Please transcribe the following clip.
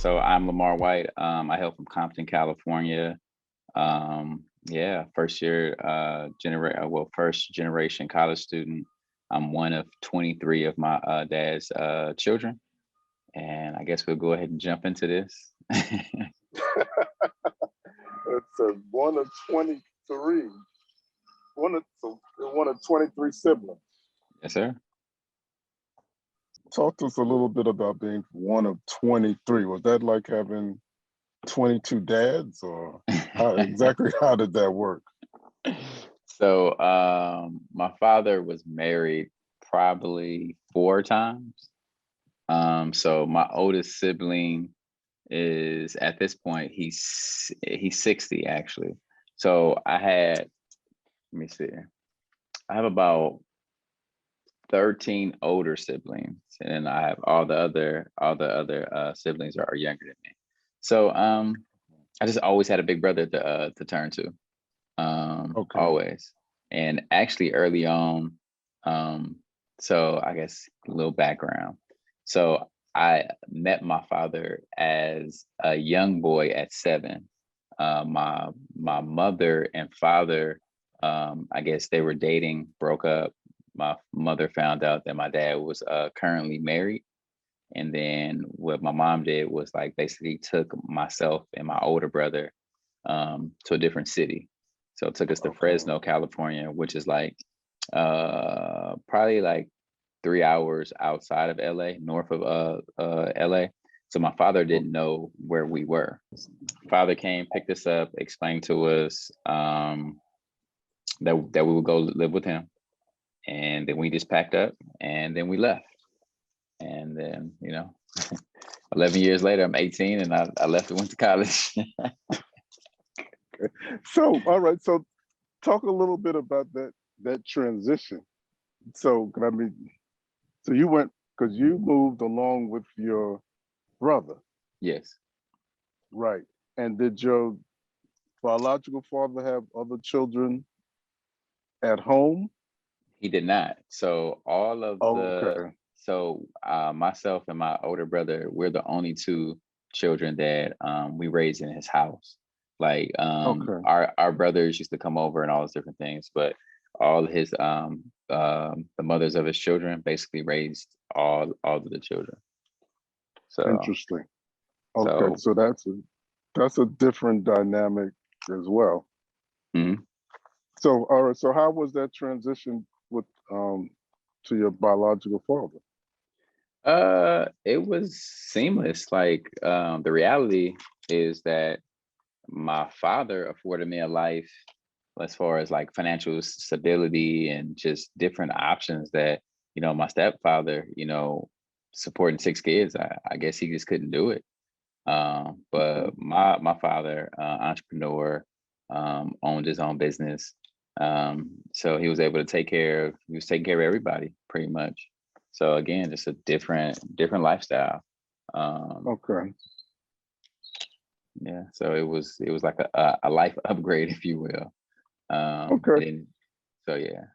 So I'm Lamar White. I hail from Compton, California. Yeah, first generation college student. I'm one of 23 of my dad's children. And I guess we'll go ahead and jump into this. It's a one of 23. One of 23 siblings. Yes, sir. Talk to us a little bit about being one of 23. Was that like having 22 dads, or exactly how did that work? So my father was married probably 4 times. So my oldest sibling is at this point he's 60 actually. So let me see, I have about 13 older siblings, and then I have all the other siblings are younger than me. So I just always had a big brother to turn to. Okay. Always. And actually early on, so I guess a little background. So I met my father as a young boy at 7. My mother and father, I guess they were dating, broke up. My mother found out that my dad was currently married. And then what my mom did was like basically took myself and my older brother to a different city. So it took us to Okay. Fresno, California, which is like probably like 3 hours outside of LA, north of LA. So my father didn't know where we were. Father came, picked us up, explained to us that we would go live with him. And then we just packed up and then we left. And then, 11 years later, I'm 18 and I left and went to college. So, all right. So, talk a little bit about that transition. So, so you went because you moved along with your brother, Yes. right? And did your biological father have other children at home? He did not. So Okay. myself and my older brother, we're the only two children that we raised in his house. Like Okay. our brothers used to come over and all those different things, but all his the mothers of his children basically raised all of the children. So Interesting. Okay. so So that's a different dynamic as well. mhm. So, all right. So, how was that transition with to your biological father? It was seamless. Like the reality is that my father afforded me a life as far as like financial stability and just different options that, my stepfather, supporting 6 kids, I guess he just couldn't do it. Okay. But my father, entrepreneur, owned his own business. So he was able to he was taking care of everybody pretty much. So again, just a different lifestyle. Um, Okay. yeah, so it was like a life upgrade, if you will. Okay. And so yeah.